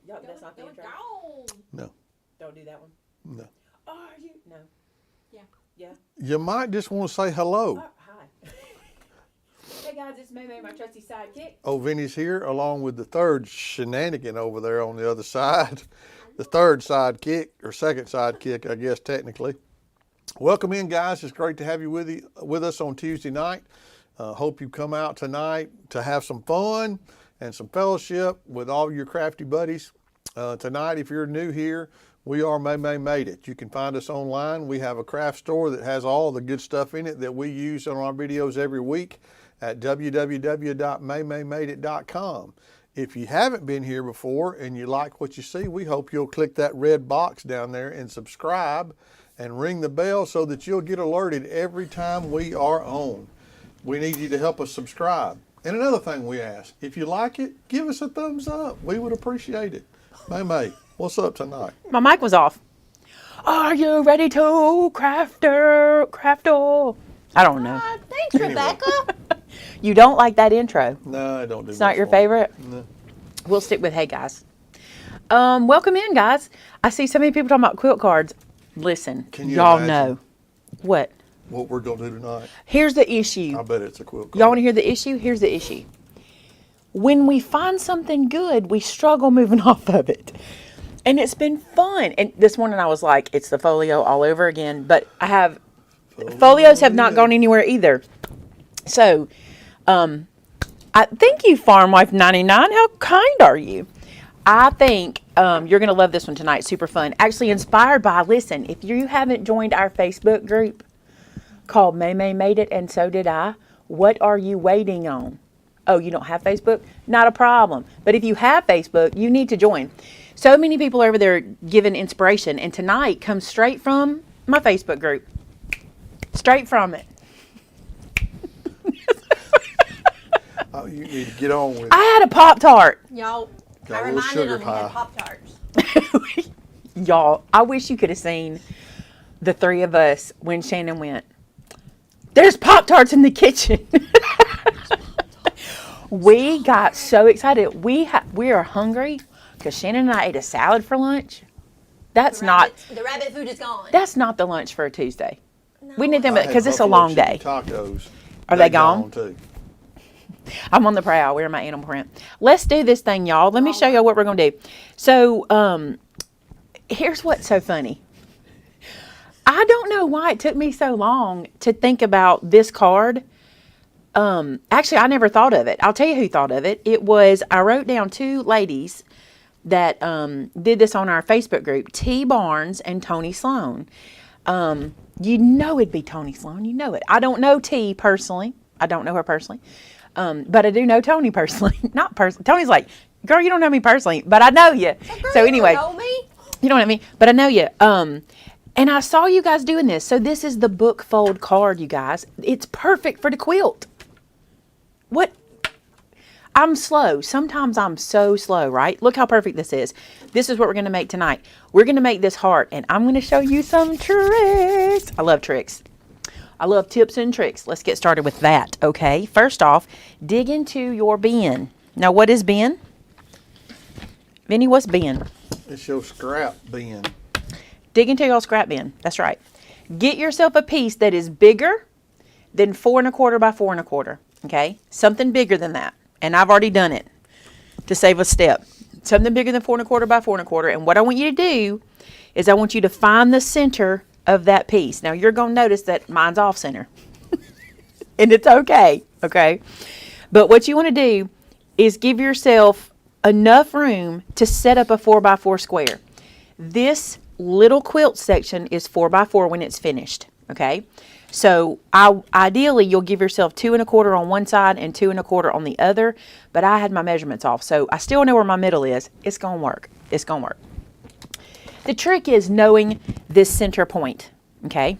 Yup, that's not the intro. No. Don't do that one. No. Are you? No. Yeah. Yeah. You might just want to say hello. Hi. Hey guys, it's Maymay, my trusty sidekick. Oh, Vinny's here along with the third shenanigan over there on the other side. The third sidekick, or second sidekick, I guess, technically. Welcome in, guys. It's great to have you with us on Tuesday night. Hope you come out tonight to have some fun and some fellowship with all your crafty buddies. Tonight, if you're new here, we are MaymayMadeIt. You can find us online. We have a craft store that has all the good stuff in it that we use on our videos every week at www.MaymayMadeIt.com. If you haven't been here before and you like what you see, we hope you'll click that red box down there and subscribe and ring the bell so that you'll get alerted every time we are on. We need you to help us subscribe. And another thing we ask, if you like it, give us a thumbs up. We would appreciate it. Maymay, what's up tonight? My mic was off. Are you ready to crafter? I don't know. Thanks, Rebecca. You don't like that intro? No, I don't do It's not your favorite? No. We'll stick with hey guys. Welcome in, guys. I see so many people talking about quilt cards. Listen, Can you y'all imagine know. What? what we're going to do tonight? Here's the issue. I bet it's a quilt card. Y'all want to hear the issue? Here's the issue. When we find something good, we struggle moving off of it. And it's been fun. And this morning I was like, it's the folio all over again. But I have, folios have not gone anywhere either. So, thank you, Farm Wife 99. How kind are you? I think you're going to love this one tonight. Super fun. Actually inspired by, listen, if you haven't joined our Facebook group called Maymay Made It and So Did I, what are you waiting on? Oh, you don't have Facebook? Not a problem. But if you have Facebook, you need to join. So many people over there giving inspiration. And tonight comes straight from my Facebook group. Straight from it. Oh, you need to get on with it. I had a Pop-Tart. Y'all, Got I a little reminded sugar them we had high. Pop-Tarts. Y'all, I wish you could have seen the three of us when Shannon went, there's Pop-Tarts in the kitchen. We got so excited. We are hungry because Shannon and I ate a salad for lunch. That's not The rabbit food is gone. that's not the lunch for a Tuesday. No. We need them I had because it's a buffalo long chicken day. Tacos. Are they gone? Too. I'm on the prowl wearing my animal print. Let's do this thing, y'all. Let me show y'all what we're gonna do. So here's what's so funny. I don't know why it took me so long to think about this card. Actually, I never thought of it. I'll tell you who thought of it. It was, I wrote down two ladies that did this on our Facebook group, T. Barnes and Tony Sloan. You know it'd be Tony Sloan. You know it. I don't know T personally. I don't know her personally. But I do know Tony personally. Not personally. Tony's like, girl, you don't know me personally, but I know you. So anyway, You know me? you know what I mean? But I know you. And I saw you guys doing this. So this is the book fold card, you guys. It's perfect for the quilt. What? I'm slow. Sometimes I'm so slow, right? Look how perfect this is. This is what we're going to make tonight. We're going to make this heart, and I'm going to show you some tricks. I love tricks. I love tips and tricks. Let's get started with that, okay? First off, dig into your bin. Now, what is bin? Vinny, what's bin? It's your scrap bin. Dig into your scrap bin. That's right. Get yourself a piece that is bigger than 4 1/4 by 4 1/4. Okay, something bigger than that. And I've already done it to save a step. Something bigger than 4 1/4 by 4 1/4. And what I want you to do is I want you to find the center of that piece. Now you're going to notice that mine's off center. And it's okay. Okay. But what you want to do is give yourself enough room to set up a 4 by 4 square. This little quilt section is 4 by 4 when it's finished. Okay. So ideally you'll give yourself 2 1/4 on one side and 2 1/4 on the other, but I had my measurements off. So I still know where my middle is. It's going to work. It's going to work. The trick is knowing this center point. Okay.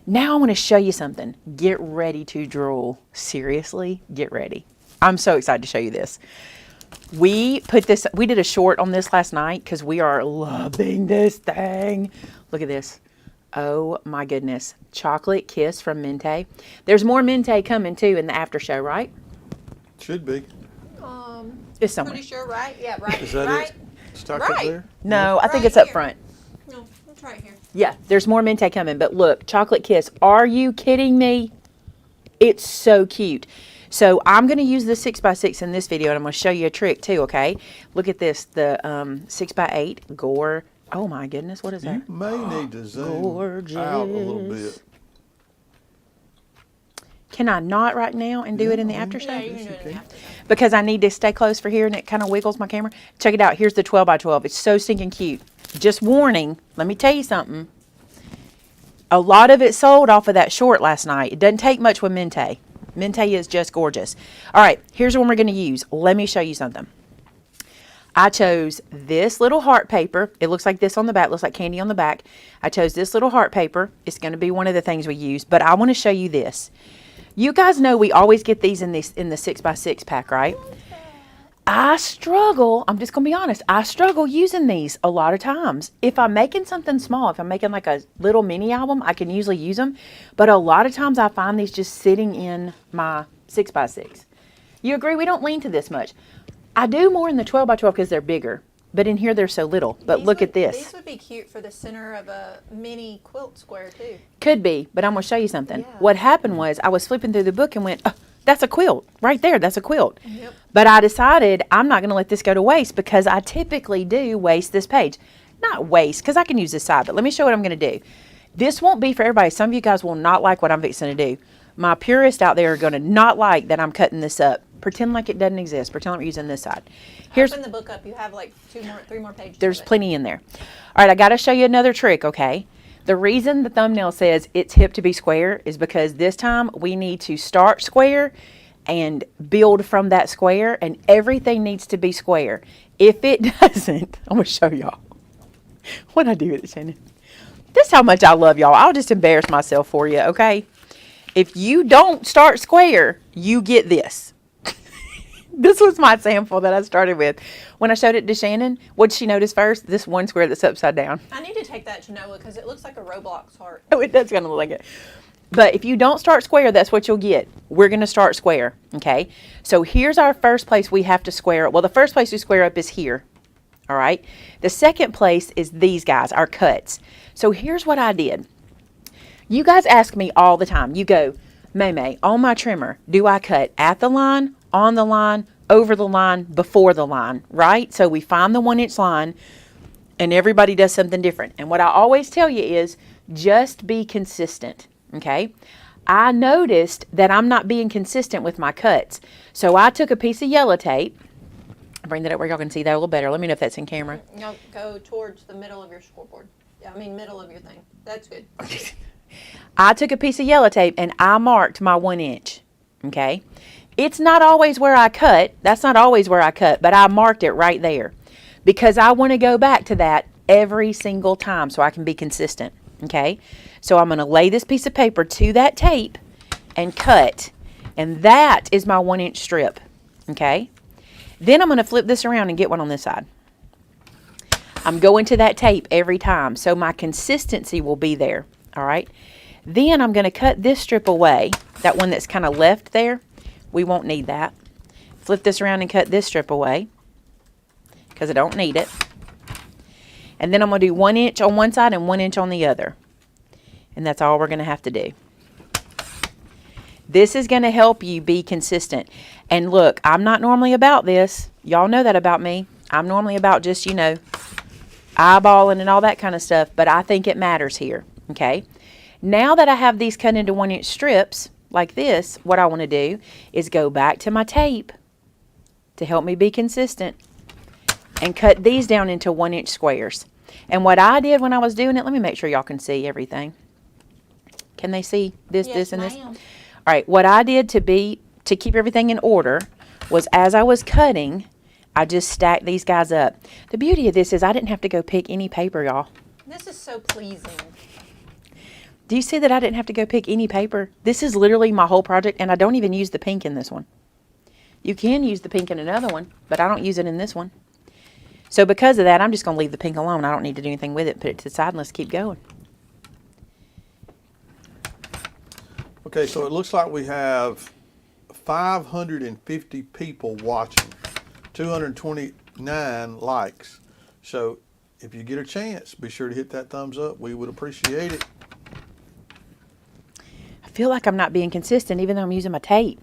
Now I want to show you something. Get ready to drool. Seriously, get ready. I'm so excited to show you this. We did a short on this last night because we are loving this thing. Look at this. Oh my goodness. Chocolate Kiss from Mente. There's more Mente coming too in the after show, right? Should be. It's somewhere. Pretty sure, right? Yeah, right. Is that right? it? cardstock up Right. there? No, I think Right it's up here. front. No, it's right here. Yeah, there's more Mente coming, but look, Chocolate Kiss. Are you kidding me? It's so cute. So I'm going to use the 6x6 in this video, and I'm going to show you a trick too, okay? Look at this, the 6x8 Gore. Oh my goodness, what is that? You may need to zoom out a little bit. Can I not right now and do it in the Yeah, aftershave? Yeah, you can do it in the after. Because I need to stay close for here and it kind of wiggles my camera. Check it out. Here's the 12x12. It's so stinking cute. Just warning, let me tell you something. A lot of it sold off of that short last night. It doesn't take much with Mente. Mente is just gorgeous. All right, here's the one we're going to use. Let me show you something. I chose this little heart paper. It looks like this on the back. Looks like candy on the back. I chose this little heart paper. It's going to be one of the things we use. But I want to show you this. You guys know we always get these in the 6x6 pack, right? I struggle, I'm just going to be honest, I struggle using these a lot of times. If I'm making something small, if I'm making like a little mini album, I can usually use them. But a lot of times I find these just sitting in my 6x6. You agree? We don't lean to this much. I do more in the 12x12 because they're bigger. But in here they're so little. But look at this. These would be cute for the center of a mini quilt square too. Could be, but I'm going to show you something. Yeah. What happened was I was flipping through the book and went, oh, that's a quilt right there. That's a quilt. Yep. But I decided I'm not going to let this go to waste because I typically do waste this page. Not waste because I can use this side, but let me show what I'm going to do. This won't be for everybody. Some of you guys will not like what I'm fixing to do. My purists out there are going to not like that I'm cutting this up. Pretend like it doesn't exist. Pretend I'm using this side. Here's Open the book up. You have like 3 more pages. There's of it. plenty in there. All right, I got to show you another trick, okay? The reason the thumbnail says it's hip to be square is because this time we need to start square and build from that square, and everything needs to be square. If it doesn't, I'm going to show y'all what I do with it, Shannon. This is how much I love y'all. I'll just embarrass myself for you, okay? If you don't start square, you get this. This was my sample that I started with. When I showed it to Shannon, what did she notice first? This one square that's upside down. I need to take that to Noah because it looks like a Roblox heart. Oh, it does kind of look like it. But if you don't start square, that's what you'll get. We're going to start square, okay? So here's our first place we have to square. Well, the first place we square up is here, all right? The second place is these guys, our cuts. So here's what I did. You guys ask me all the time. You go, Maymay, on my trimmer, do I cut at the line, on the line, over the line, before the line, right? So we find the 1-inch line, and everybody does something different. And what I always tell you is just be consistent, okay? I noticed that I'm not being consistent with my cuts. So I took a piece of yellow tape. I'll bring that up where y'all can see that a little better. Let me know if that's in camera. No, go towards the middle of your scoreboard. Yeah, I mean middle of your thing. That's good. I took a piece of yellow tape and I marked my 1 inch, okay? It's not always where I cut. That's not always where I cut, but I marked it right there because I want to go back to that every single time so I can be consistent, okay? So I'm going to lay this piece of paper to that tape and cut, and that is my 1 inch strip, okay? Then I'm going to flip this around and get one on this side. I'm going to that tape every time, so my consistency will be there, all right? Then I'm going to cut this strip away, that one that's kind of left there. We won't need that. Flip this around and cut this strip away because I don't need it. And then I'm going to do 1 inch on one side and 1 inch on the other. And that's all we're going to have to do. This is going to help you be consistent. And look, I'm not normally about this. Y'all know that about me. I'm normally about just, you know, eyeballing and all that kind of stuff. But I think it matters here. Okay. Now that I have these cut into 1 inch strips like this, what I want to do is go back to my tape to help me be consistent and cut these down into 1 inch squares. And what I did when I was doing it, let me make sure y'all can see everything. Can they see this, Yes, this, and this? ma'am. All right, what I did to keep everything in order was as I was cutting, I just stacked these guys up. The beauty of this is I didn't have to go pick any paper, y'all. This is so pleasing. Do you see that I didn't have to go pick any paper? This is literally my whole project, and I don't even use the pink in this one. You can use the pink in another one, but I don't use it in this one. So because of that, I'm just going to leave the pink alone. I don't need to do anything with it. Put it to the side and let's keep going. Okay, so it looks like we have 550 people watching, 229 likes. So if you get a chance, be sure to hit that thumbs up. We would appreciate it. I feel like I'm not being consistent even though I'm using my tape.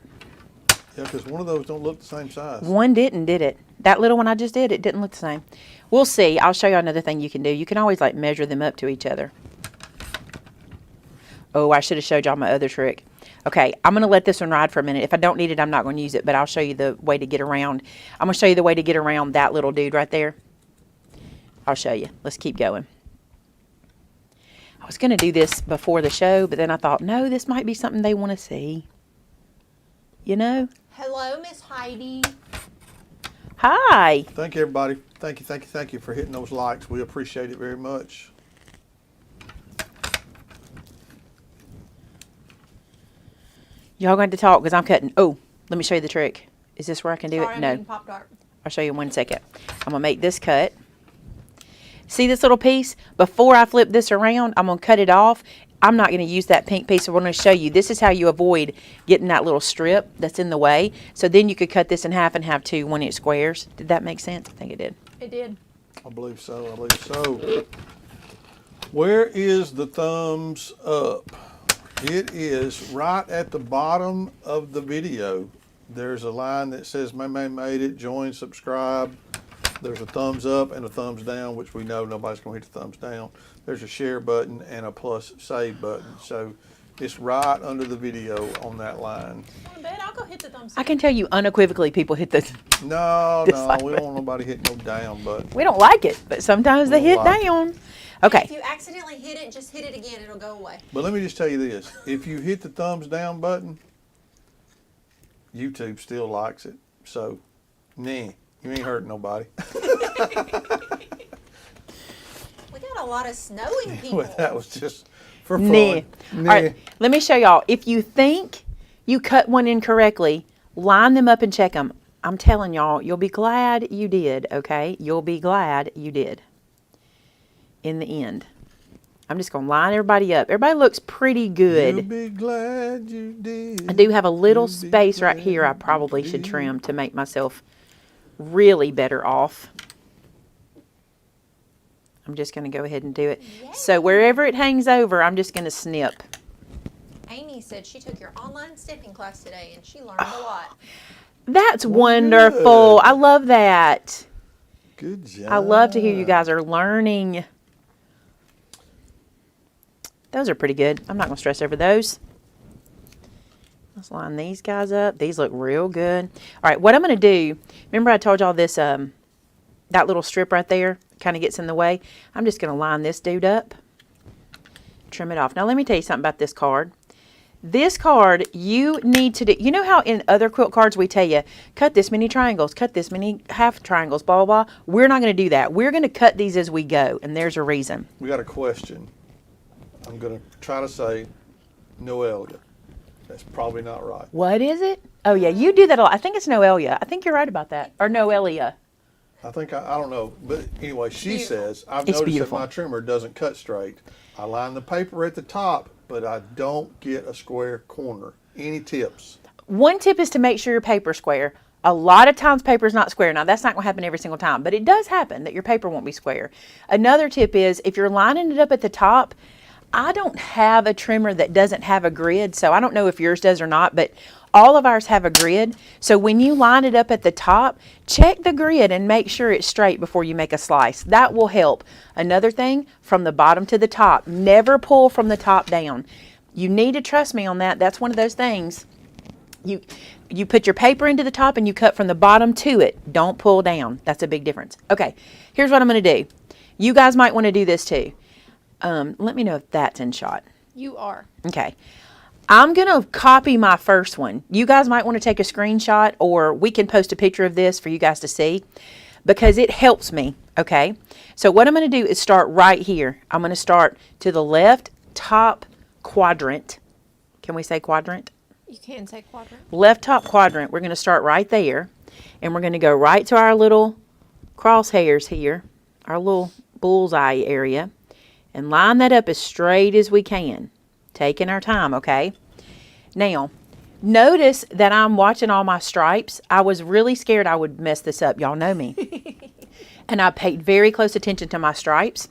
Yeah, because one of those don't look the same size. One didn't, did it? That little one I just did, it didn't look the same. We'll see. I'll show you another thing you can do. You can always like measure them up to each other. Oh, I should have showed y'all my other trick. Okay, I'm going to let this one ride for a minute. If I don't need it, I'm not going to use it, but I'll show you the way to get around. I'm going to show you the way to get around that little dude right there. I'll show you. Let's keep going. I was going to do this before the show, but then I thought, no, this might be something they want to see. You know? Hello, Miss Heidi. Hi. Thank you, everybody. Thank you for hitting those likes. We appreciate it very much. Y'all going to talk because I'm cutting. Oh, let me show you the trick. Is this where I can do Sorry, it? I'm No. eating Pop-Tart. I'll show you in 1 second. I'm going to make this cut. See this little piece? Before I flip this around, I'm going to cut it off. I'm not going to use that pink piece. So we're going to show you. This is how you avoid getting that little strip that's in the way. So then you could cut this in half and have 2 1-inch squares. Did that make sense? I think it did. It did. I believe so. I believe so. Where is the thumbs up? It is right at the bottom of the video. There's a line that says MaymayMadeIt, join, subscribe. There's a thumbs up and a thumbs down, which we know nobody's going to hit the thumbs down. There's a share button and a plus save button. So it's right under the video on that line. On bed, I'll go hit the thumbs I up. can tell you unequivocally people hit the... No, Dislike we button. don't want nobody hitting no down button. We don't like it, but sometimes they We hit don't like it. down. Okay. If you accidentally hit it, just hit it again. It'll go away. But let me just tell you this. If you hit the thumbs down button, YouTube still likes it. So, nah, you ain't hurting nobody. We got a lot of snowing people. Well, that was just for fun. Nah. Nah. All right, let me show y'all. If you think you cut one incorrectly, line them up and check them. I'm telling y'all, you'll be glad you did, okay? You'll be glad you did in the end. I'm just going to line everybody up. Everybody looks pretty You'll good. be glad you did. I do have a little You'll be space right here I glad probably you should did. trim to make myself really better off. I'm just going to go ahead and do it. So wherever it hangs over, I'm just going to snip. Amy said she took your online snipping class today and she learned a lot. That's wonderful. good. I love that. Good job. I love to hear you guys are learning. Those are pretty good. I'm not going to stress over those. Let's line these guys up. These look real good. All right, what I'm going to do, remember I told y'all this, that little strip right there kind of gets in the way. I'm just going to line this dude up, trim it off. Now, let me tell you something about this card. This card, you need to do, you know how in other quilt cards we tell you, cut this many triangles, cut this many half triangles, blah, blah, blah. We're not going to do that. We're going to cut these as we go, and there's a reason. We got a question. I'm going to try to say Noelia. That's probably not right. What is it? Oh, yeah, you do that a lot. I think it's Noelia. I think you're right about that. Or Noelia. I think, I don't know. But anyway, she Beautiful. says, I've It's noticed beautiful. that my trimmer doesn't cut straight. I line the paper at the top, but I don't get a square corner. Any tips? One tip is to make sure your paper's square. A lot of times paper's not square. Now, that's not going to happen every single time, but it does happen that your paper won't be square. Another tip is if you're lining it up at the top, I don't have a trimmer that doesn't have a grid, so I don't know if yours does or not, but all of ours have a grid. So when you line it up at the top, check the grid and make sure it's straight before you make a slice. That will help. Another thing, from the bottom to the top, never pull from the top down. You need to trust me on that. That's one of those things. You put your paper into the top and you cut from the bottom to it. Don't pull down. That's a big difference. Okay, here's what I'm going to do. You guys might want to do this too. Let me know if that's in shot. You are. Okay. I'm going to copy my first one. You guys might want to take a screenshot or we can post a picture of this for you guys to see because it helps me, okay? So what I'm going to do is start right here. I'm going to start to the left top quadrant. Can we say quadrant? You can say quadrant. Left top quadrant. We're going to start right there and we're going to go right to our little crosshairs here, our little bullseye area, and line that up as straight as we can. Taking our time, okay? Now, notice that I'm watching all my stripes. I was really scared I would mess this up. Y'all know me. And I paid very close attention to my stripes.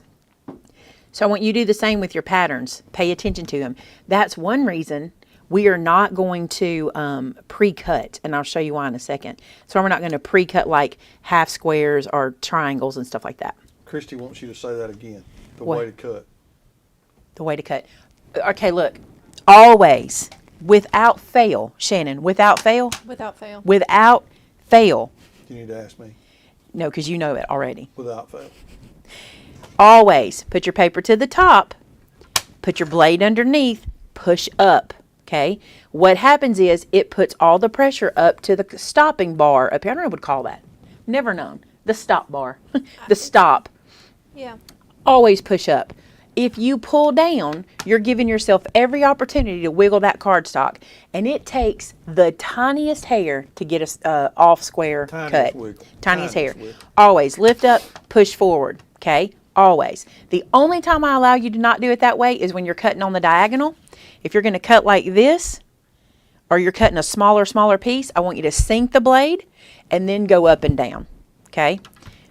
So I want you to do the same with your patterns. Pay attention to them. That's one reason we are not going to pre-cut, and I'll show you why in a second. So we're not going to pre-cut like half squares or triangles and stuff like that. Christy wants you to say that again. The What? way to cut. The way to cut. Okay, look. Always, without fail, Shannon, without fail, Without fail. without fail. You need to ask me. No, because you know it already. Without fail. Always put your paper to the top, put your blade underneath, push up. Okay, what happens is it puts all the pressure up to the stopping bar up here. I don't know what to call that. Never known. The stop bar. The stop. Yeah. Always push up. If you pull down, you're giving yourself every opportunity to wiggle that cardstock, and it takes the tiniest hair to get a off square Tiniest cut. wiggle. Tiniest hair. wiggle. Always lift up, push forward. Okay, always. The only time I allow you to not do it that way is when you're cutting on the diagonal. If you're going to cut like this, or you're cutting a smaller piece, I want you to sink the blade and then go up and down. Okay.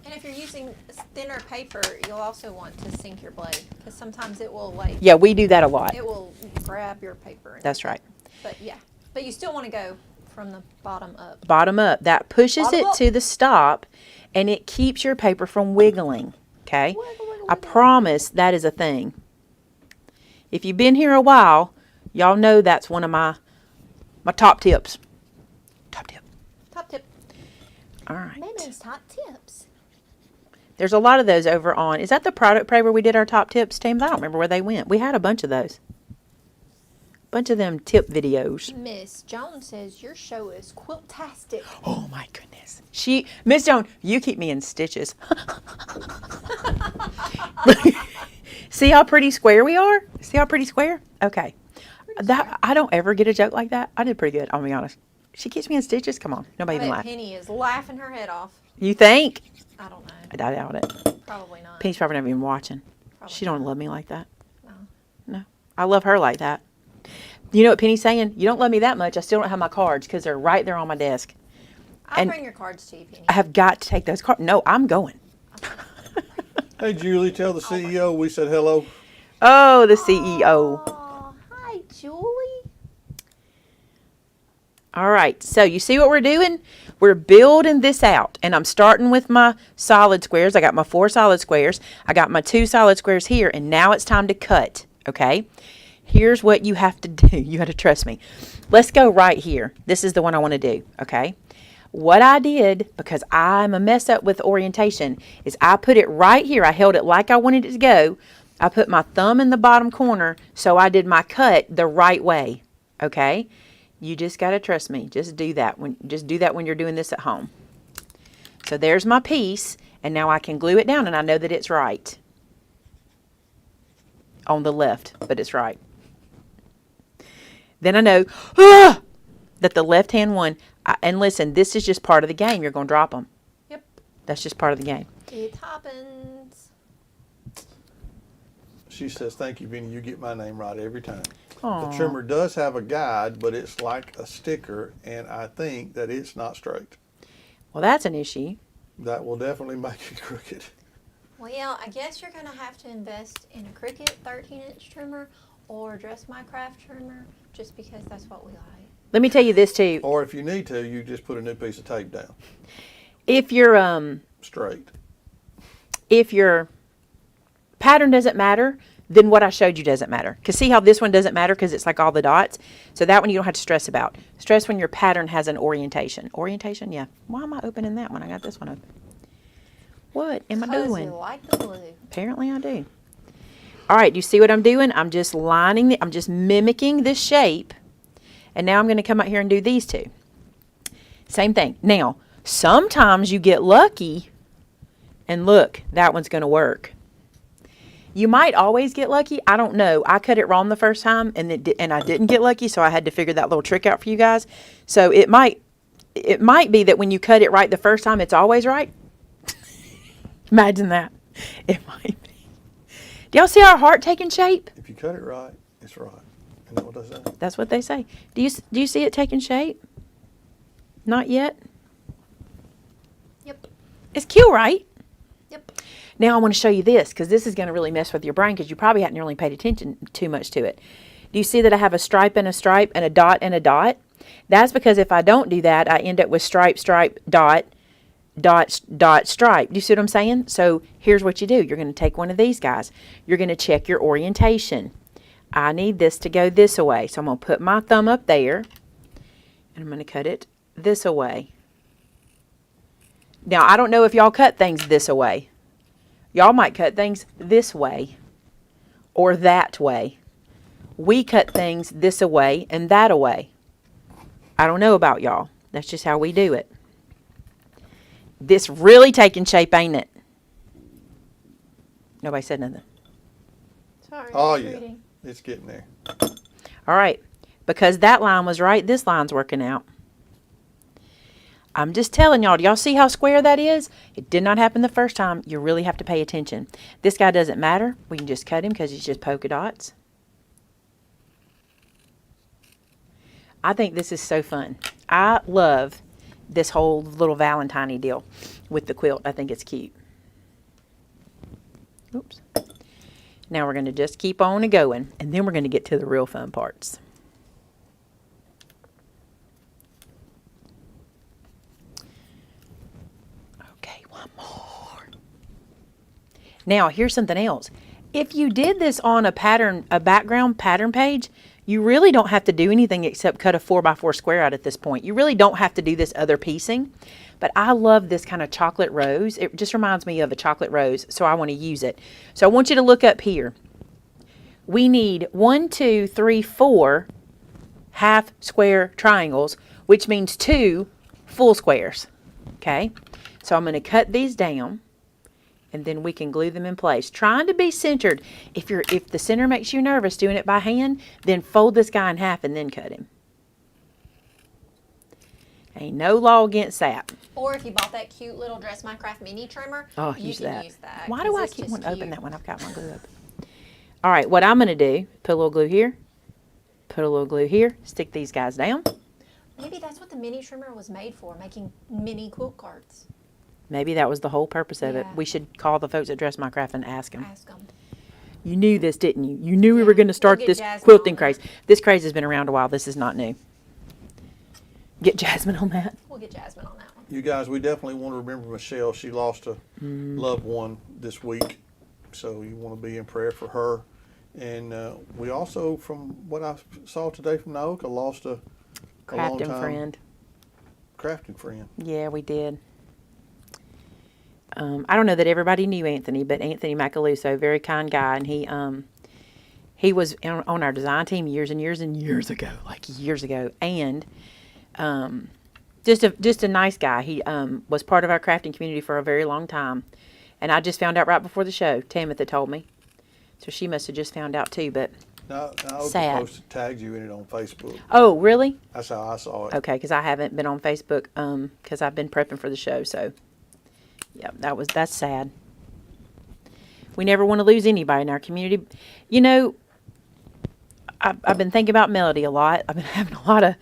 And if you're using thinner paper, you'll also want to sink your blade because sometimes it will like Yeah, we do that a lot. it will grab your paper. That's right. But yeah, but you still want to go from the bottom up. Bottom up. That pushes Bottom it up. to the stop, and it keeps your paper from wiggling. Okay. Wiggle, wiggle, I wiggle. promise that is a thing. If you've been here a while, y'all know that's one of my top tips. Top tip. Top tip. All right. Maymay's top tips. There's a lot of those over on. Is that the product parade where we did our top tips, teams? I don't remember where they went. We had a bunch of those. Bunch of them tip videos. Miss Jones says your show is quiltastic. Oh my goodness. Miss Joan, you keep me in stitches. See how pretty square we are? See how pretty square? Okay. I don't ever get a joke like that. I did pretty good, I'll be honest. She keeps me in stitches. Come on. Nobody I even bet laugh. Penny is laughing her head off. You think? I don't know. I doubt it. Probably not. Penny's probably not even watching. Probably She don't love me like that. No. No. I love her like that. You know what Penny's saying? You don't love me that much. I still don't have my cards because they're right there on my desk. I'll And- bring your cards to you, Penny. I have got to take those cards. No, I'm going. Hey, Julie, tell the CEO we said hello. Oh, the CEO. Aw, hi, Julie. All right, so you see what we're doing? We're building this out, and I'm starting with my solid squares. I got my 4 solid squares. I got my 2 solid squares here, and now it's time to cut, okay? Here's what you have to do. You got to trust me. Let's go right here. This is the one I want to do, okay? What I did, because I'm a mess up with orientation, is I put it right here. I held it like I wanted it to go. I put my thumb in the bottom corner, so I did my cut the right way, okay? You just got to trust me. Just do that when you're doing this at home. So there's my piece, and now I can glue it down, and I know that it's right. On the left, but it's right. Then I know that the left-hand one, and listen, this is just part of the game. You're going to drop them. Yep. That's just part of the game. It happens. She says, thank you, Penny. You get my name right every time. Aw. The trimmer does have a guide, but it's like a sticker, and I think that it's not straight. Well, that's an issue. That will definitely make it crooked. Well, I guess you're going to have to invest in a Cricut 13-inch trimmer or Dress My Craft trimmer just because that's what we like. Let me tell you this too. Or if you need to, you just put a new piece of tape down. If your Straight. pattern doesn't matter, then what I showed you doesn't matter. Because see how this one doesn't matter because it's like all the dots? So that one you don't have to stress about. Stress when your pattern has an orientation. Orientation? Yeah. Why am I opening that one? I got this one open. What am I 'Cause doing? you like the blue. Apparently I do. All right, you see what I'm doing? I'm just I'm just mimicking this shape. And now I'm going to come out here and do these two. Same thing. Now, sometimes you get lucky and look, that one's going to work. You might always get lucky. I don't know. I cut it wrong the first time and I didn't get lucky, so I had to figure that little trick out for you guys. So it might be that when you cut it right the first time, it's always right. Imagine that. It might be. Do y'all see our heart taking shape? If you cut it right, it's right. Isn't that what they say? That's what they say. Do you see it taking shape? Not yet? Yep. It's cute, right? Now I want to show you this, because this is going to really mess with your brain, because you probably hadn't really paid attention too much to it. Do you see that I have a stripe and a dot and a dot? That's because if I don't do that, I end up with stripe, stripe, dot, dot, dot, stripe. Do you see what I'm saying? So here's what you do. You're going to take one of these guys. You're going to check your orientation. I need this to go this way. So I'm going to put my thumb up there, and I'm going to cut it this way. Now, I don't know if y'all cut things this way. Y'all might cut things this way or that way. We cut things this away and that away. I don't know about y'all. That's just how we do it. This really taking shape, ain't it? Nobody said nothing. Sorry. Oh, yeah. It's getting there. All right. Because that line was right, this line's working out. I'm just telling y'all, do y'all see how square that is? It did not happen the first time. You really have to pay attention. This guy doesn't matter. We can just cut him because he's just polka dots. I think this is so fun. I love this whole little Valentine deal with the quilt. I think it's cute. Oops. Now we're going to just keep on going, and then we're going to get to the real fun parts. Now, here's something else. If you did this on a background pattern page, you really don't have to do anything except cut a 4x4 square out at this point. You really don't have to do this other piecing. But I love this kind of chocolate rose. It just reminds me of a chocolate rose, so I want to use it. So I want you to look up here. We need 1, 2, 3, 4 half square triangles, which means 2 full squares. Okay? So I'm going to cut these down, and then we can glue them in place. Trying to be centered. If the center makes you nervous doing it by hand, then fold this guy in half and then cut him. Ain't no law against that. Or if you bought that cute little Dress My Craft mini trimmer, you can use that. Why do I keep wanting to open that when I've got my glue open? All right, what I'm going to do, put a little glue here, put a little glue here, stick these guys down. Maybe that's what the mini trimmer was made for, making mini quilt cards. Maybe that was the whole purpose of it. Yeah. We should call the folks at Dress My Craft and ask them. Ask them. You knew this, didn't you? You knew we were going to start We'll get this Jasmine quilting on craze. that. This craze has been around a while. This is not new. Get Jasmine on that. We'll get Jasmine on that one. You guys, we definitely want to remember Michelle. She lost a loved one this week, so you want to be in prayer for her. And we also, from what I saw today from Naoka, lost a long Crafting time friend. crafting friend. Yeah, we did. I don't know that everybody knew Anthony, but Anthony Macaluso, very kind guy, and he was on our design team years and years and years ago, and just a nice guy. He was part of our crafting community for a very long time, and I just found out right before the show. Tamitha told me, so she must have just found out too. But Naoka sad. posted, tagged you in it on Facebook. Oh, really? That's how I saw it. Okay, because I haven't been on Facebook because I've been prepping for the show. So, yeah, that's sad. We never want to lose anybody in our community. You know, I've been thinking about Melody a lot. I've been having a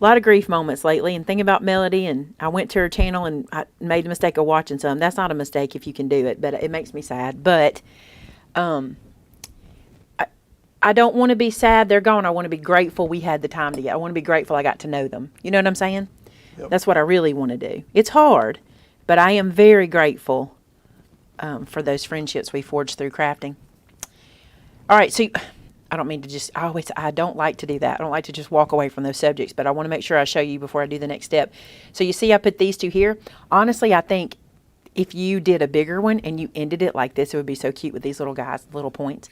lot of grief moments lately, and thinking about Melody. And I went to her channel and I made the mistake of watching some. That's not a mistake if you can do it, but it makes me sad. But I don't want to be sad they're gone. I want to be grateful we had the time together. I want to be grateful I got to know them. You know what I'm saying? Yep. That's what I really want to do. It's hard, but I am very grateful for those friendships we forged through crafting. All right, so I don't mean to just, I don't like to do that. I don't like to just walk away from those subjects, but I want to make sure I show you before I do the next step. So you see I put these two here. Honestly, I think if you did a bigger one and you ended it like this, it would be so cute with these little guys, little points.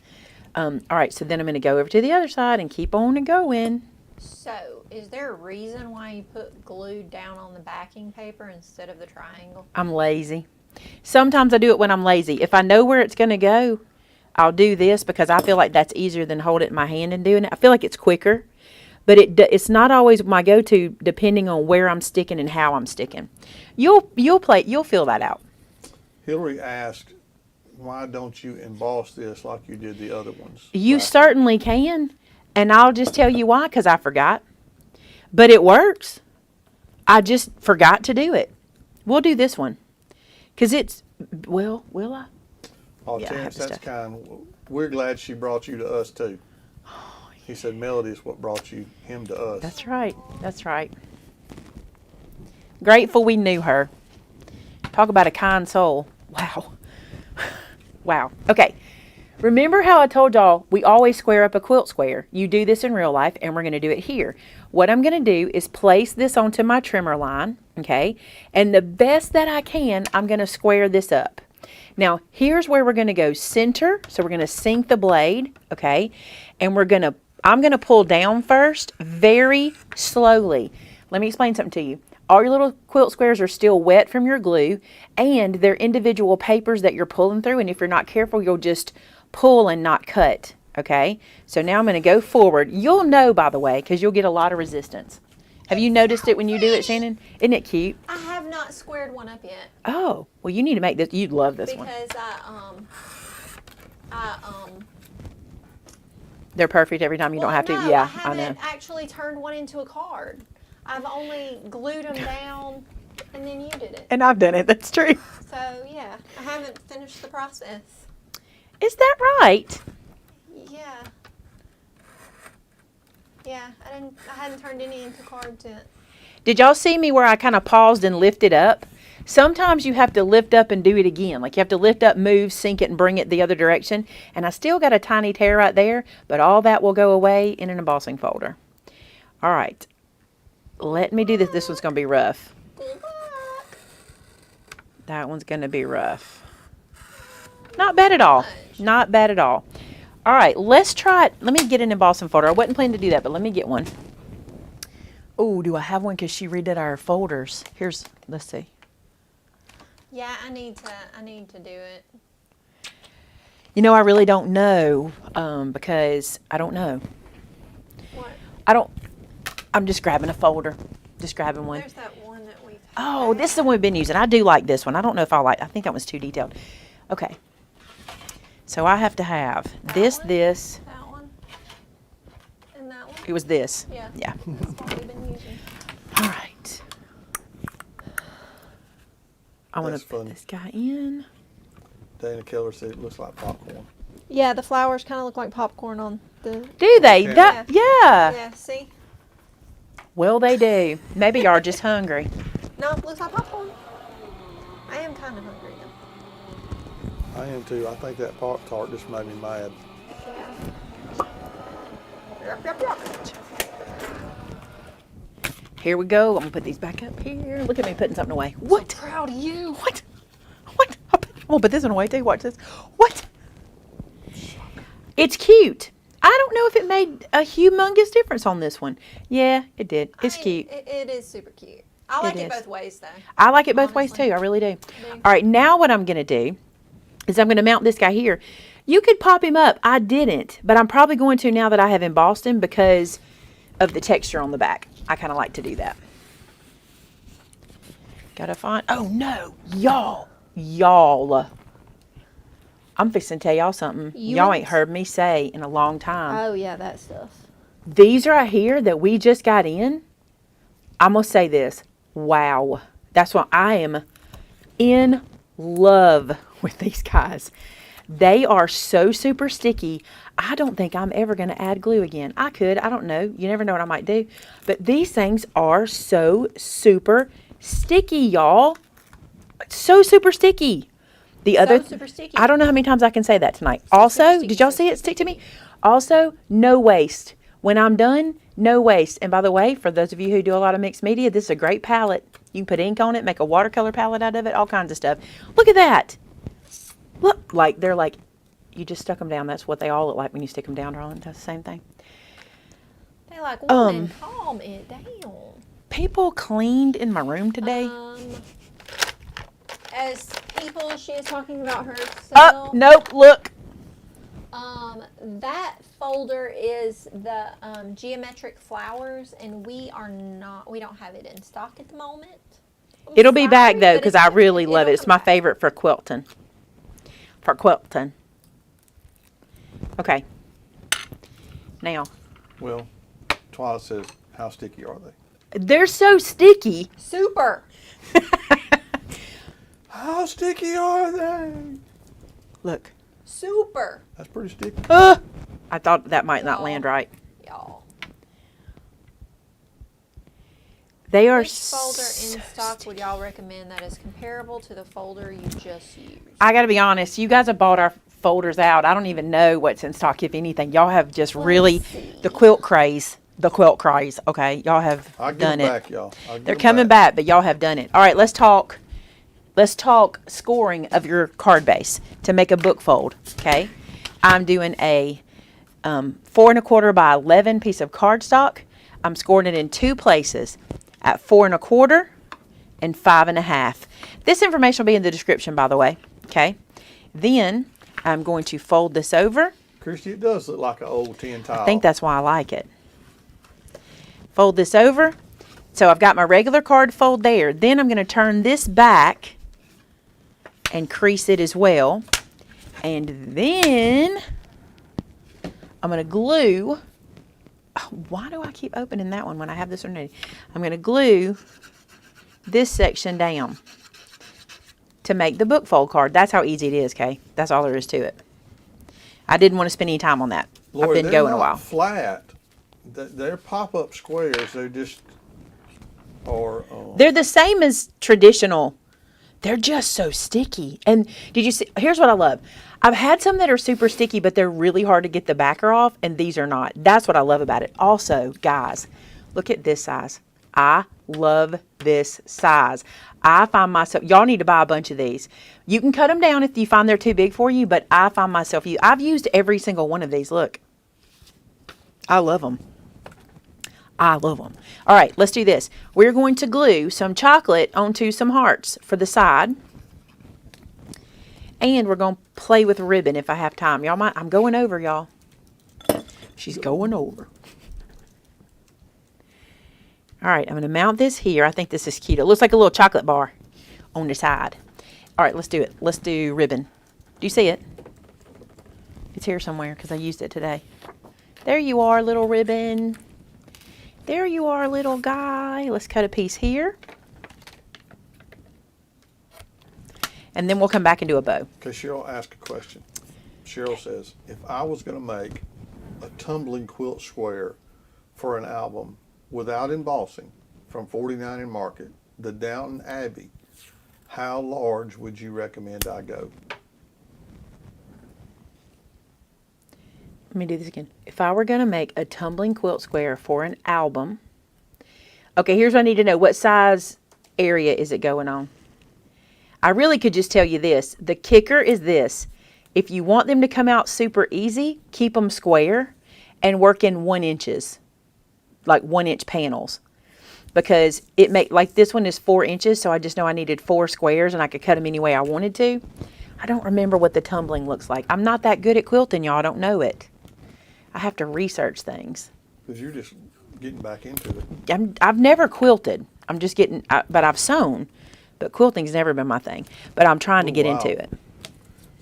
All right, so then I'm going to go over to the other side and keep on going. So, is there a reason why you put glue down on the backing paper instead of the triangle? I'm lazy. Sometimes I do it when I'm lazy. If I know where it's going to go, I'll do this because I feel like that's easier than holding it in my hand and doing it. I feel like it's quicker, but it's not always my go-to depending on where I'm sticking and how I'm sticking. You'll feel that out. Hillary asked, why don't you emboss this like you did the other ones? You certainly can, and I'll just tell you why, because I forgot. But it works. I just forgot to do it. We'll do this one because Well, will I? Oh, Yeah, I have Terrence, the that's stuff. kind. We're glad she brought you to us too. He said Melody is what brought him to us. That's right. That's right. Grateful we knew her. Talk about a kind soul. Wow. Wow. Okay. Remember how I told y'all we always square up a quilt square? You do this in real life, and we're going to do it here. What I'm going to do is place this onto my trimmer line, okay? And the best that I can, I'm going to square this up. Now, here's where we're going to go center. So we're going to sink the blade, okay? And I'm going to pull down first very slowly. Let me explain something to you. All your little quilt squares are still wet from your glue, and they're individual papers that you're pulling through, and if you're not careful, you'll just pull and not cut, okay? So now I'm going to go forward. You'll know, by the way, because you'll get a lot of resistance. Have you noticed it when you do it, Shannon? Isn't it cute? I have not squared one up yet. Oh, well, you need to make this. You'd love this one. Because They're perfect every time. You don't have to. no, Yeah, I I know. haven't actually turned one into a card. I've only glued them down, and then you did it. And I've done it. That's true. So yeah, I haven't finished the process. Is that right? Yeah. Yeah, I hadn't turned any into cards yet. Did y'all see me where I kind of paused and lifted up? Sometimes you have to lift up and do it again. Like you have to lift up, move, sink it, and bring it the other direction. And I still got a tiny tear right there, but all that will go away in an embossing folder. All right. Let me do this. This one's going to be rough. Good luck. That one's going to be rough. Not bad at all. Not bad at all. All right, let's try it. Let me get an embossing folder. I wasn't planning to do that, but let me get one. Oh, do I have one? Because she redid our folders. Let's see. Yeah, I need to do it. You know, I really don't know because I don't know. What? I'm just grabbing a folder. Just grabbing one. There's that one that we've. Oh, this is the one we've been using. I do like this one. I don't know if I think that one's too detailed. Okay. So I have to have this. That one. And that one. It was this. Yeah. Yeah. That's what we've been using. All right. I want That's to put funny. this guy in. Dana Keller said it looks like popcorn. Yeah, the flowers kind of look like popcorn on the. Do they? Okay. Yeah. Yeah. See. Well, they do. Maybe y'all are just hungry. No, it looks like popcorn. I am kind of hungry though. I am too. I think that Pop-Tart just made me mad. Yeah. Here we go. I'm gonna put these back up here. Look at me putting something away. What? So proud of you. What? What? I'm gonna put this one away too. Watch this. What? It's cute. I don't know if it made a humongous difference on this one. Yeah, it did. It's cute. It is super cute. I like it is. both ways though. I like it both ways honestly. too. I really do. do. All right, now what I'm gonna do is I'm gonna mount this guy here. You could pop him up. I didn't, but I'm probably going to now that I have embossed him because of the texture on the back. I kind of like to do that. Gotta find. Oh no, y'all. I'm fixing to tell y'all something y'all ain't heard me say in a long time. Oh yeah, that stuff. These right here that we just got in, I'm going to say this. Wow. That's why I am in love with these guys. They are so super sticky. I don't think I'm ever going to add glue again. I could. I don't know. You never know what I might do. But these things are so super sticky, y'all. So super sticky. Super sticky. I don't know how many times I can say that tonight. Also, sticky, did y'all so see it stick to me? Also, no waste. When I'm done, no waste. And by the way, for those of you who do a lot of mixed media, this is a great palette. You can put ink on it, make a watercolor palette out of it, all kinds of stuff. Look at that. Look, they're like, you just stuck them down. That's what they all look like when you stick them down, darling. That's the same thing. They like, woman, calm it down. People cleaned in my room today. As people, she is talking about herself. Nope, look. That folder is the geometric flowers, and we don't have it in stock at the moment. It'll be back though, but because I really love it. it'll It's come my back. favorite for quilting. Okay. Now, Well, Twyla says, how sticky are they? they're so sticky. Super. How sticky are they? Look. Super. That's pretty sticky. I thought that might not land right. Y'all. They are Which folder in stock would y'all recommend that is comparable to the folder you just used? I got to be honest. You guys have bought our folders out. I don't even know what's in stock, if anything. Y'all have just really the quilt craze. The quilt craze. Okay, y'all have I'll give done them it. back, y'all. They're coming back, but y'all have done it. All right, let's talk. Let's talk scoring of your card base to make a book fold. Okay, I'm doing a 4 1/4 by 11 piece of cardstock. I'm scoring it in 2 places, at 4 1/4 and 5 1/2. This information will be in the description, by the way. Okay, then I'm going to fold this over. Christy, it does look like an old tin towel. I think that's why I like it. Fold this over. So I've got my regular card fold there. Then I'm going to turn this back and crease it as well. And then I'm going to glue. Oh, why do I keep opening that one when I have this one ready? I'm going to glue this section down to make the book fold card. That's how easy it is, Kay. That's all there is to it. I didn't want to spend any time on that. Lori, I've been going a while. Flat. They're pop-up squares. They're just are. They're the same as traditional. They're just so sticky. And did you see? Here's what I love. I've had some that are super sticky, but they're really hard to get the backer off, and these are not. That's what I love about it. Also, guys, look at this size. I love this size. I find myself, y'all need to buy a bunch of these. You can cut them down if you find they're too big for you, but I find myself, I've used every single one of these. Look. I love them. I love them. All right, let's do this. We're going to glue some chocolate onto some hearts for the side. And we're going to play with ribbon if I have time. Y'all might, I'm going over, y'all. She's going over. All right, I'm going to mount this here. I think this is cute. It looks like a little chocolate bar on the side. All right, let's do it. Let's do ribbon. Do you see it? It's here somewhere because I used it today. There you are, little ribbon. There you are, little guy. Let's cut a piece here. And then we'll come back and do a bow. Okay, Cheryl asked a question. Cheryl says, if I was going to make a tumbling quilt square for an album without embossing from 49 in Market, the Downton Abbey, how large would you recommend I go? Let me do this again. If I were going to make a tumbling quilt square for an album, okay, here's what I need to know. What size area is it going on? I really could just tell you this. The kicker is this. If you want them to come out super easy, keep them square and work in 1 inches, like 1 inch panels. Because it like this one is 4 inches, so I just know I needed 4 squares and I could cut them any way I wanted to. I don't remember what the tumbling looks like. I'm not that good at quilting, y'all. I don't know it. I have to research things. Because you're just getting back into it. I've never quilted. I'm just getting, but I've sewn. But quilting's never been my thing. But I'm trying to get into it.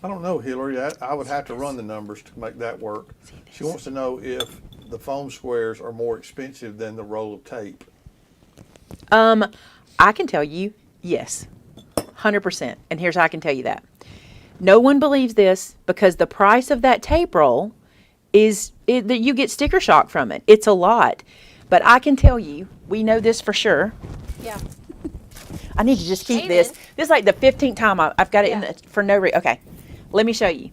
I don't know, Hillary. I would have to run the numbers to make that work. She wants to know if the foam squares are more expensive than the roll of tape. I can tell you, yes, 100%. And here's how I can tell you that. No one believes this because the price of that tape roll is that you get sticker shock from it. It's a lot. But I can tell you, we know this for sure. Yeah. I need to just keep Amen. this. This is like the 15th time I've got it in for no reason. Okay, let me show you.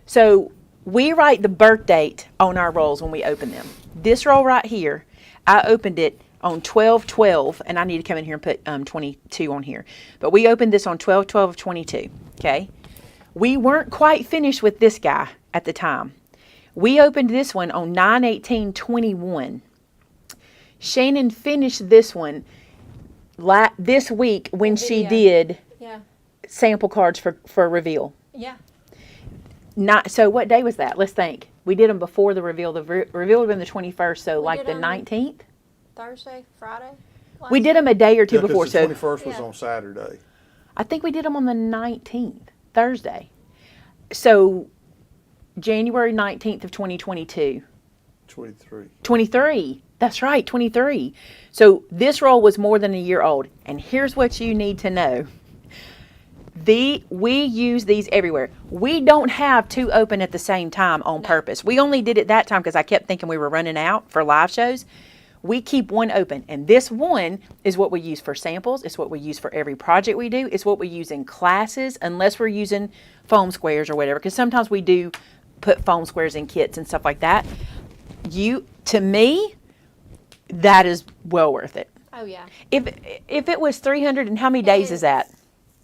So we write the birth date on our rolls when we open them. This roll right here, I opened it on 12/12, and I need to come in here and put 22 on here. But we opened this on 12/12 of 22, okay? We weren't quite finished with this guy at the time. We opened this one on 9/18/21. Shannon finished this one this week when she did sample cards for reveal. Yeah. So what day was that? Let's think. We did them before the reveal. The reveal would have been the 21st, so We like did the 'em 19th? Thursday, Friday. We did them a day or two before. The So 21st was on Saturday. I think we did them on the 19th, Thursday. So January 19th of 2022. 23. 23. That's right, 23. So this roll was more than a year old. And here's what you need to know. We use these everywhere. We don't have two open at the same time on purpose. We only did it that time because I kept thinking we were running out for live shows. We keep one open, and this one is what we use for samples. It's what we use for every project we do. It's what we use in classes, unless we're using foam squares or whatever, because sometimes we do put foam squares in kits and stuff like that. To me, that is well worth it. Oh yeah. If it was 300, and how many days is that?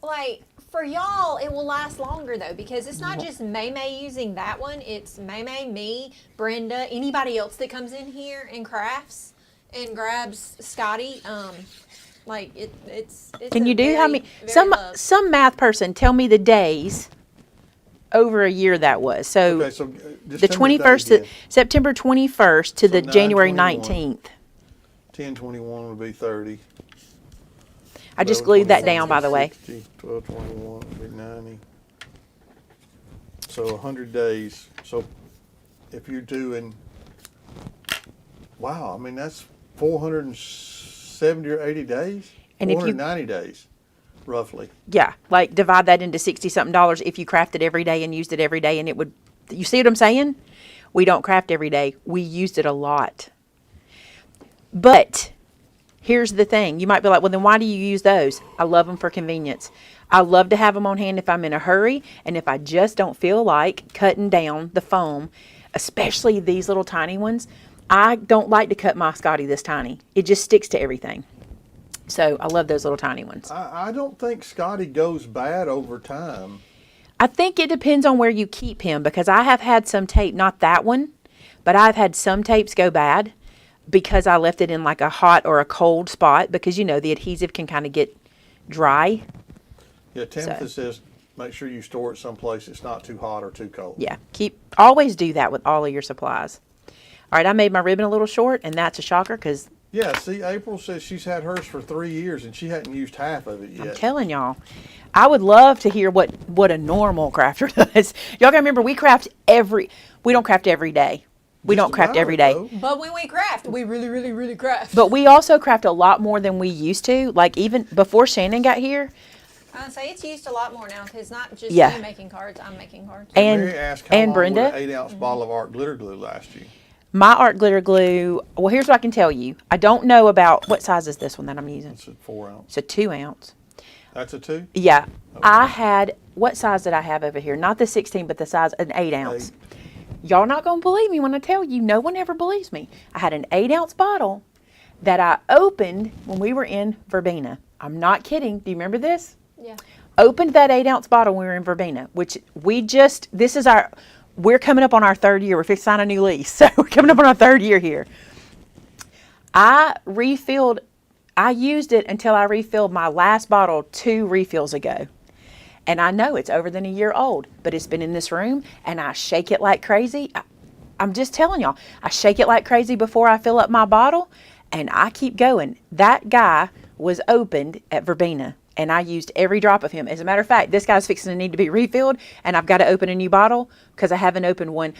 Like, for y'all, it will last longer though, because it's not just Maymay using that one. It's Maymay, me, Brenda, anybody else that comes in here and crafts and grabs Scotty. Like it's. Can a you do very, how many? very loved. Some math person tell me the days over a year that was. So, Okay, so just the tell me 21st, date again. September 21st to So the January 9/21. 19th. 10/21 would be 30. I just glued that down, by the way. 60, 12/21 would be 90. So 100 days. So if you're doing, wow, I mean, that's 470 or 80 days? And if you- 490 days, roughly. Yeah, like divide that into 60 something dollars if you crafted every day and used it every day, and it would. You see what I'm saying? We don't craft every day. We used it a lot. But here's the thing. You might be like, well, then why do you use those? I love them for convenience. I love to have them on hand if I'm in a hurry, and if I just don't feel like cutting down the foam, especially these little tiny ones. I don't like to cut my Scotty this tiny. It just sticks to everything. So I love those little tiny ones. I don't think Scotty goes bad over time. I think it depends on where you keep him, because I have had some tape, not that one, but I've had some tapes go bad because I left it in like a hot or a cold spot, because the adhesive can kind of get dry. Yeah, Timothy says make sure you store it someplace it's not too hot or too cold. Yeah, always do that with all of your supplies. All right, I made my ribbon a little short, and that's a shocker because Yeah, see, April says she's had hers for 3 years and she hadn't used half of it yet. I'm telling y'all, I would love to hear what a normal crafter does. Y'all gotta remember, we don't craft every day. We Just don't craft about, every day. though. But when we craft, we really, really, really craft. But we also craft a lot more than we used to. Like even before Shannon got here. I say it's used a lot more now, because not just Yeah. you making cards, I'm making cards. And Mary asked how and long Brenda, would an 8-ounce bottle of art glitter glue last you? my art glitter glue. Well, here's what I can tell you. I don't know about what size is this one that I'm using. It's a 4-ounce. It's a 2-ounce. That's a 2? Yeah, I had, what size did I have over here? Not the 16, but the size, an 8-ounce. 8. Y'all not gonna believe me when I tell you. No one ever believes me. I had an 8-ounce bottle that I opened when we were in Verbena. I'm not kidding. Do you remember this? Yeah. Opened that 8-ounce bottle when we were in Verbena, which we're coming up on our 3rd year. We're fixing to sign a new lease. So we're coming up on our 3rd year here. I used it until I refilled my last bottle 2 refills ago. And I know it's over than a year old, but it's been in this room and I shake it like crazy. I'm just telling y'all, I shake it like crazy before I fill up my bottle, and I keep going. That guy was opened at Verbena, and I used every drop of him. As a matter of fact, this guy's fixing to need to be refilled, and I've got to open a new bottle because I haven't opened one.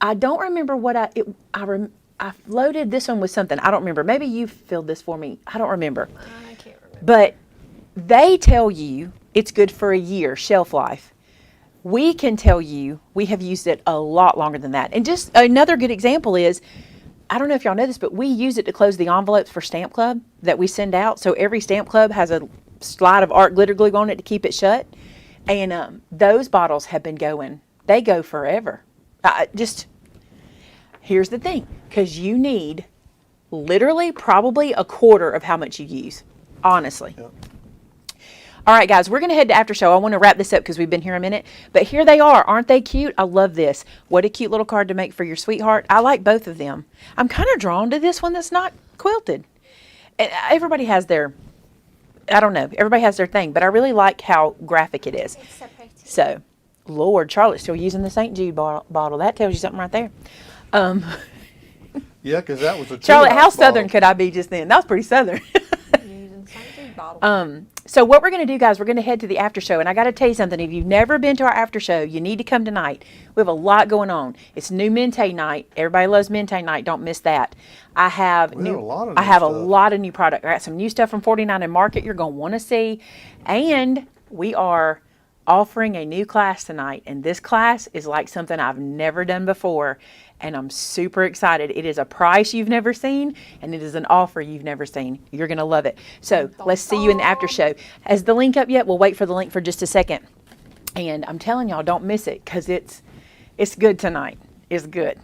I don't remember what I loaded this one with something. I don't remember. Maybe you filled this for me. I don't remember. I can't remember. But they tell you it's good for a year, shelf life. We can tell you we have used it a lot longer than that. And just another good example is, I don't know if y'all know this, but we use it to close the envelopes for Stamp Club that we send out. So every Stamp Club has a slide of art glitter glue on it to keep it shut. And those bottles have been going. They go forever. Here's the thing, because you need literally probably a quarter of how much you use, honestly. Yep. All right, guys, we're going to head to after show. I want to wrap this up because we've been here a minute. But here they are. Aren't they cute? I love this. What a cute little card to make for your sweetheart. I like both of them. I'm kind of drawn to this one that's not quilted. And everybody has their, I don't know, everybody has their thing. But I really like how graphic it is. It's so pretty. So, Lord, Charlotte's still using the St. Jude bottle. That tells you something right there. Yeah, because that was a Charlotte, 2-ounce how southern bottle. could I be just then? That was pretty southern. Using St. Jude bottle. So what we're going to do, guys, we're going to head to the after show. And I got to tell you something. If you've never been to our after show, you need to come tonight. We have a lot going on. It's new Mente night. Everybody loves Mente night. Don't miss that. I have We new, have a lot of I new have a stuff. lot of new product. I got some new stuff from 49 and Market you're going to want to see. And we are offering a new class tonight, and this class is like something I've never done before, and I'm super excited. It is a price you've never seen, and it is an offer you've never seen. You're going to love it. So let's see you in the after show. Has the link up yet? We'll wait for the link for just a second. And I'm telling y'all, don't miss it, because it's good tonight. It's good.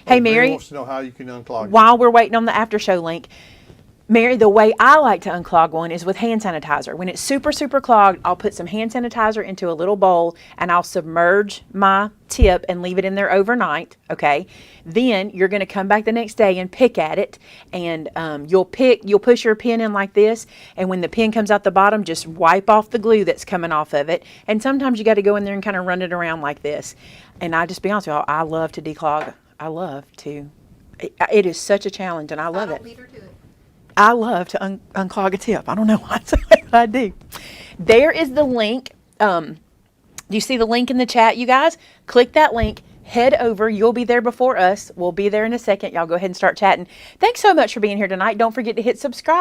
Hey, Mary, wants to know how you can unclog it. while we're waiting on the after show link, Mary, the way I like to unclog one is with hand sanitizer. When it's super, super clogged, I'll put some hand sanitizer into a little bowl and I'll submerge my tip and leave it in there overnight, okay? Then you're going to come back the next day and pick at it, and you'll push your pin in like this, and when the pin comes out the bottom, just wipe off the glue that's coming off of it. And sometimes you got to go in there and kind of run it around like this. And I just be honest with y'all, I love to declog. I love to. It is such a challenge, and I love it. Beat her to it. I love to unclog a tip. I don't know why I do. There is the link. Do you see the link in the chat, you guys? Click that link. Head over. You'll be there before us. We'll be there in a second. Y'all go ahead and start chatting. Thanks so much for being here tonight. Don't forget to hit subscribe.